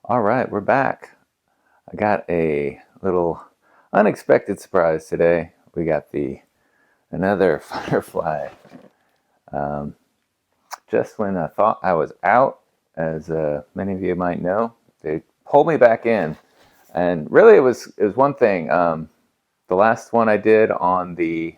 All right, we're back. I got a little unexpected surprise today. We got another Firefly. Just when I thought I was out, as many of you might know, they pulled me back in, and really it was one thing. The last one I did on the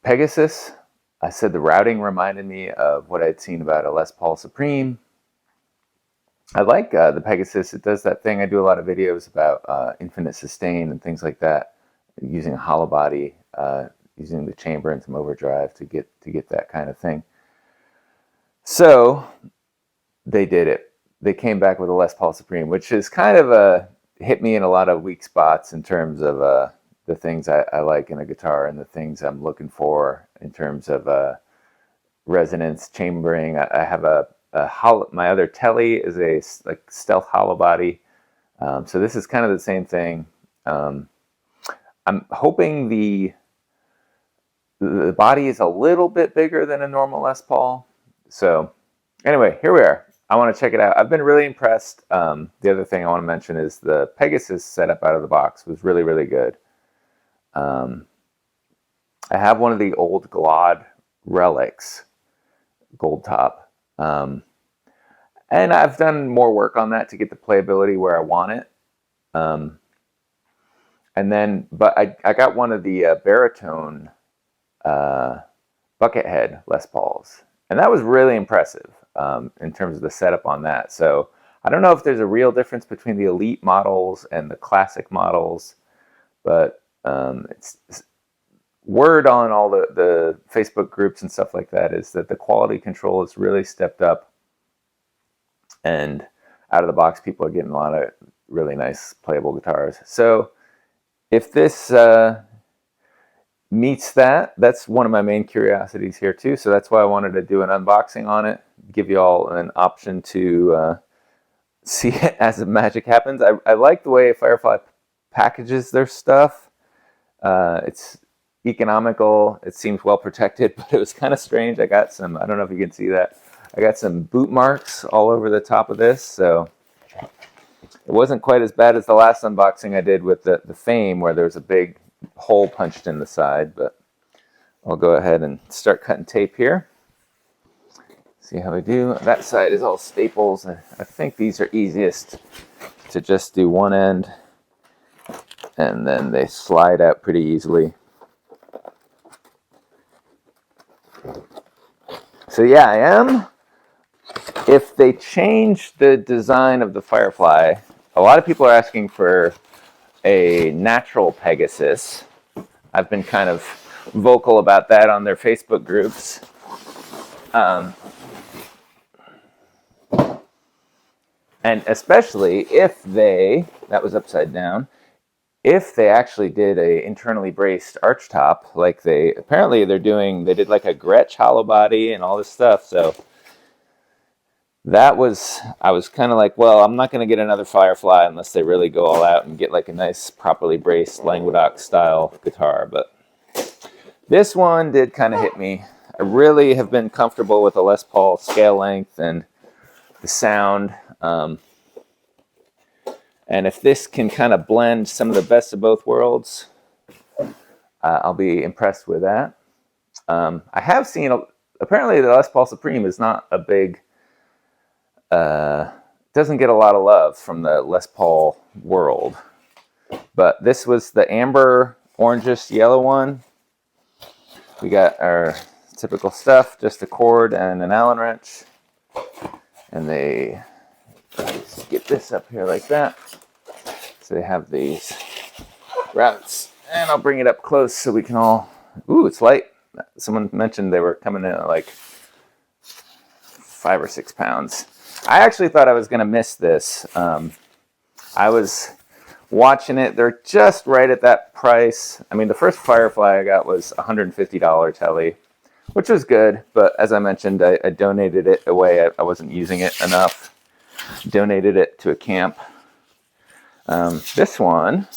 Pegasus, I said the routing reminded me of what I'd seen about a Les Paul Supreme. I like the Pegasus. It does that thing. I do a lot of videos about infinite sustain and things like that, using a hollow body, using the chamber and some overdrive to get that kind of thing. So they did it. They came back with a Les Paul Supreme, which is kind of hit me in a lot of weak spots in terms of the things I like in a guitar and the things I'm looking for in terms of resonance, chambering. I have my other Telly is a like stealth hollow body, so this is kind of the same thing. I'm hoping the body is a little bit bigger than a normal Les Paul. So anyway, here we are. I want to check it out. I've been really impressed. The other thing I want to mention is the Pegasus setup out of the box was really, really good. I have one of the old Glod relics, gold top. And I've done more work on that to get the playability where I want it. But I got one of the baritone Buckethead Les Pauls, and that was really impressive in terms of the setup on that. So I don't know if there's a real difference between the elite models and the classic models, but it's word on all the Facebook groups and stuff like that is that the quality control has really stepped up, and out of the box people are getting a lot of really nice playable guitars. So if this meets that, that's one of my main curiosities here too. So that's why I wanted to do an unboxing on it, give you all an option to see it as the magic happens. I like the way Firefly packages their stuff. It's economical. It seems well protected, but it was kind of strange. I got some, I don't know if you can see that. I got some boot marks all over the top of this, so it wasn't quite as bad as the last unboxing I did with the Fame, where there's a big hole punched in the side. But I'll go ahead and start cutting tape here. See how we do. That side is all staples. I think these are easiest to just do one end, and then they slide out pretty easily. So yeah, I am. If they change the design of the Firefly, a lot of people are asking for a natural Pegasus. I've been kind of vocal about that on their Facebook groups. And especially if that was upside down, if they actually did a internally braced arch top, like they did like a Gretsch hollow body and all this stuff. So I was kind of like, well, I'm not going to get another Firefly unless they really go all out and get like a nice properly braced Languedoc style guitar. But this one did kind of hit me. I really have been comfortable with the Les Paul scale length and the sound. And if this can kind of blend some of the best of both worlds, I'll be impressed with that. I have seen, apparently the Les Paul Supreme is not a big, doesn't get a lot of love from the Les Paul world. But this was the amber, orangish yellow one. We got our typical stuff, just a cord and an Allen wrench. And they get this up here like that. So they have these routes. And I'll bring it up close so we can all... Ooh, it's light. Someone mentioned they were coming in at like 5 or 6 pounds. I actually thought I was going to miss this. I was watching it. They're just right at that price. I mean, the first Firefly I got was $150 Telly, which was good. But as I mentioned, I donated it away. I wasn't using it enough. Donated it to a camp. This one,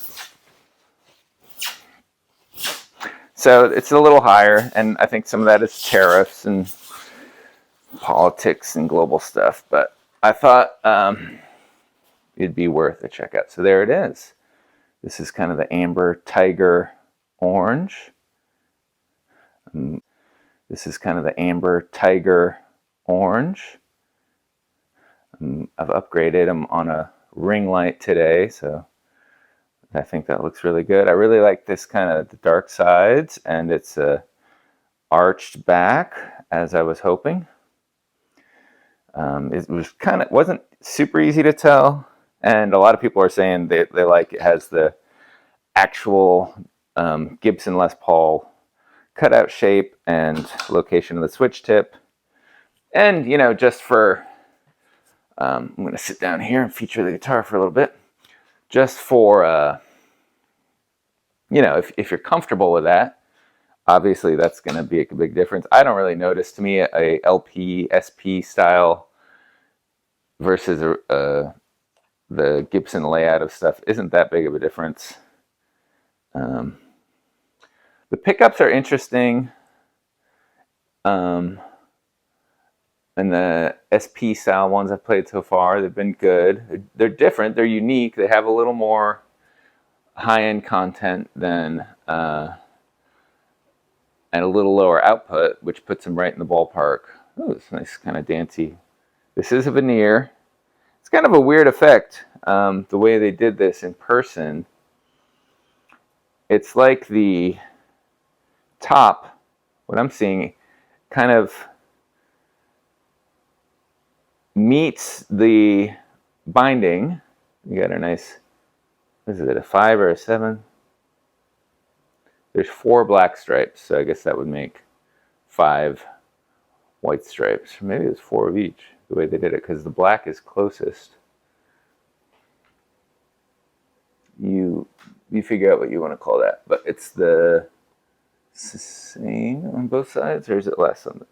so it's a little higher, and I think some of that is tariffs and politics and global stuff, but I thought it'd be worth a check out. So there it is. This is kind of the amber tiger orange. This is kind of the amber tiger orange. I've upgraded them on a ring light today, so I think that looks really good. I really like this kind of the dark sides, and it's a arched back, as I was hoping. It was wasn't super easy to tell, and a lot of people are saying they like it has the actual Gibson Les Paul cutout shape and location of the switch tip. And, you know, just for, I'm going to sit down here and feature the guitar for a little bit. Just for, you know, if you're comfortable with that, obviously that's going to be a big difference. I don't really notice, to me, a LP, SP style versus the Gibson layout of stuff isn't that big of a difference. The pickups are interesting. And the SP style ones I've played so far, they've been good. They're different, they're unique, they have a little more high-end content than, and a little lower output, which puts them right in the ballpark. Oh, it's nice, kind of dancey. This is a veneer. It's kind of a weird effect, the way they did this in person. It's like the top, what I'm seeing, kind of meets the binding. You got a nice, is it a 5 or a 7? There's 4 black stripes, so I guess that would make 5 white stripes. Maybe it's 4 of each, the way they did it, because the black is closest. You figure out what you want to call that, but it's the same on both sides, or is it less on the,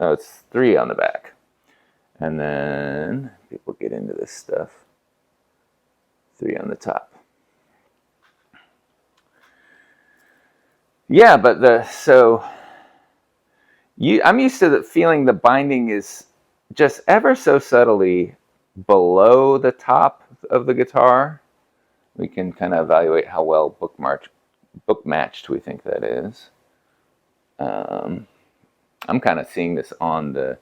oh, it's 3 on the back. And then people get into this stuff, 3 on the top. Yeah, but I'm used to the feeling the binding is just ever so subtly below the top of the guitar. We can kind of evaluate how well book matched we think that is. I'm kind of seeing this on the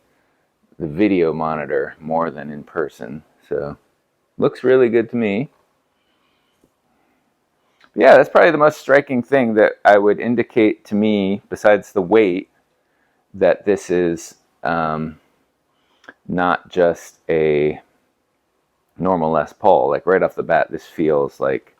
video monitor more than in person, so looks really good to me. But yeah, that's probably the most striking thing that I would indicate to me, besides the weight, that this is not just a normal Les Paul. Like right off the bat, this feels like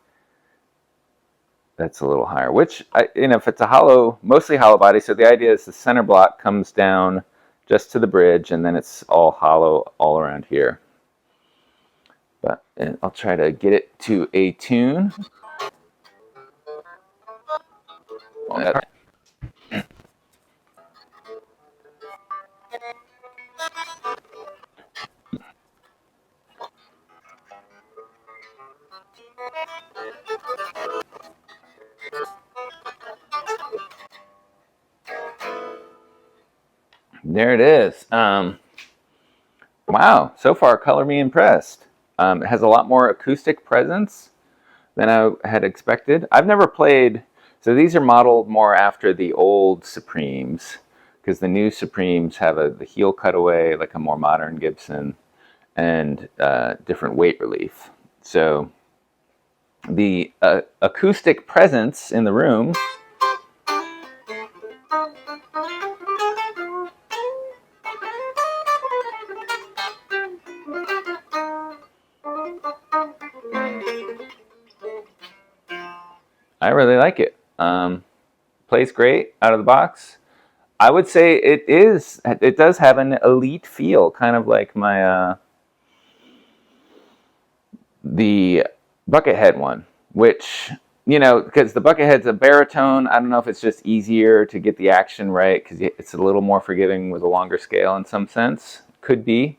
that's a little higher, which, you know, if it's a hollow, mostly hollow body, so the idea is the center block comes down just to the bridge, and then it's all hollow all around here. But I'll try to get it to a tune. There it is. Wow, so far, color me impressed. It has a lot more acoustic presence than I had expected. I've never played, so these are modeled more after the old Supremes, because the new Supremes have the heel cutaway, like a more modern Gibson, and different weight relief. So the acoustic presence in the room I really like it. Plays great out of the box. I would say it does have an elite feel, kind of like my the Buckethead one, which, you know, because the Buckethead's a baritone, I don't know if it's just easier to get the action right because it's a little more forgiving with a longer scale in some sense. Could be.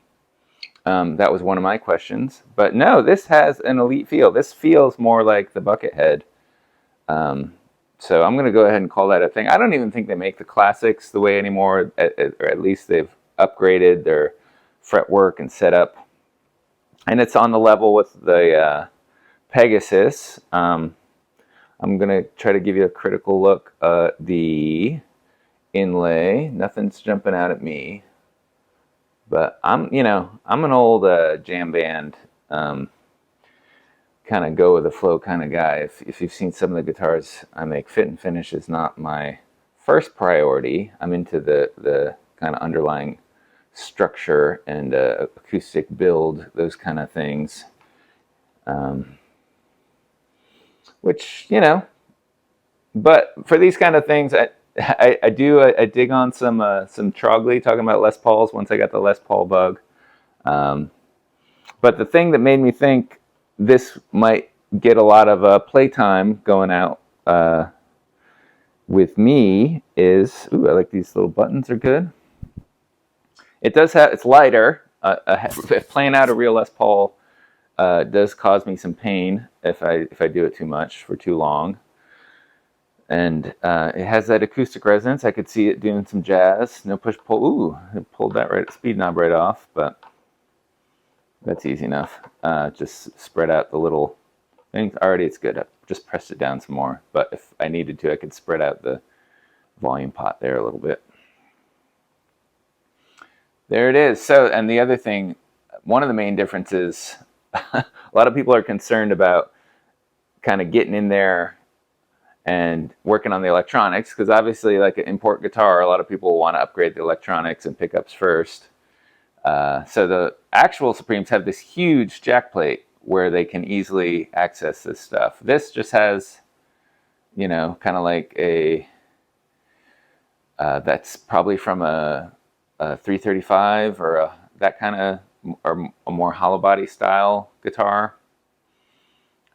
That was one of my questions. But no, this has an elite feel. This feels more like the Buckethead. So I'm going to go ahead and call that a thing. I don't even think they make the classics the way anymore, or at least they've upgraded their fretwork and setup. and it's on the level with the Pegasus. I'm gonna try to give you a critical look at the inlay. Nothing's jumping out at me, but I'm an old jam band kind of go with the flow kind of guy. If you've seen some of the guitars I make, fit and finish is not my first priority. I'm into the kind of underlying structure and acoustic build, those kind of things. Which, but for these kind of things, I dig on some Trogley, talking about Les Pauls once I got the Les Paul bug. But the thing that made me think this might get a lot of playtime going out with me is, ooh, I like these little buttons, are good. It does have, it's lighter. Playing out a real Les Paul does cause me some pain if I do it too much for too long. And it has that acoustic resonance. I could see it doing some jazz. No push pull. Ooh, it pulled that speed knob right off, but that's easy enough. Just spread out the little things. Already it's good. I just pressed it down some more. But if I needed to, I could spread out the volume pot there a little bit. There it is. So, and the other thing, one of the main differences, a lot of people are concerned about kind of getting in there and working on the electronics, because obviously, like an import guitar, a lot of people want to upgrade the electronics and pickups first. So the actual Supremes have this huge jack plate where they can easily access this stuff. This just has, kind of like a, that's probably from a 335 or that kind of, or a more hollow body style guitar.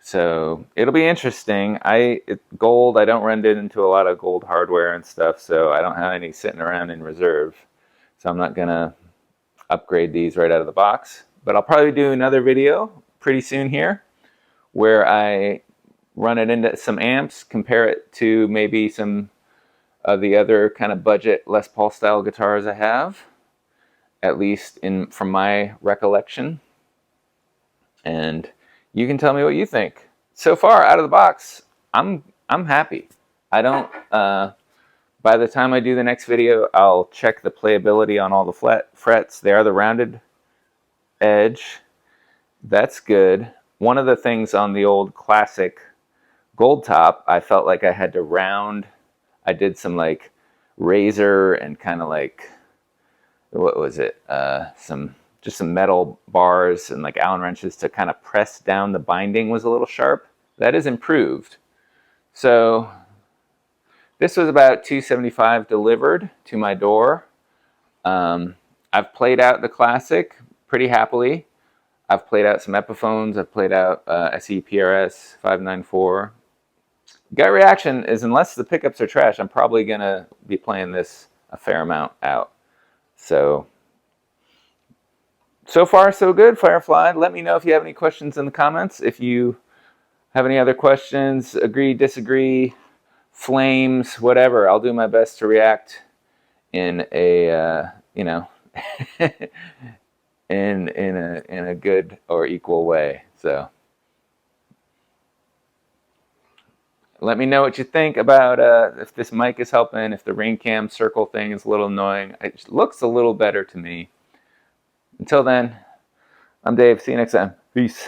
So it'll be interesting. Gold, I don't run it into a lot of gold hardware and stuff, so I don't have any sitting around in reserve. So I'm not gonna upgrade these right out of the box. But I'll probably do another video pretty soon here where I run it into some amps, compare it to maybe some of the other kind of budget Les Paul style guitars I have, at least from my recollection. And you can tell me what you think. So far, out of the box, I'm happy. I don't. By the time I do the next video, I'll check the playability on all the frets. They are the rounded edge. That's good. One of the things on the old classic gold top, I felt like I had to round. I did some like razor and kind of like, what was it? Just some metal bars and like Allen wrenches to kind of press down the binding was a little sharp. That is improved. So this was about $275 delivered to my door. I've played out the classic pretty happily. I've played out some Epiphones. I've played out SE PRS 594. Gut reaction is, unless the pickups are trash, I'm probably going to be playing this a fair amount out. So far, so good, Firefly. Let me know if you have any questions in the comments. If you have any other questions, agree, disagree, flames, whatever, I'll do my best to react in a, in a good or equal way. So let me know what you think about if this mic is helping, if the ring cam circle thing is a little annoying. It looks a little better to me. Until then, I'm Dave. See you next time. Peace.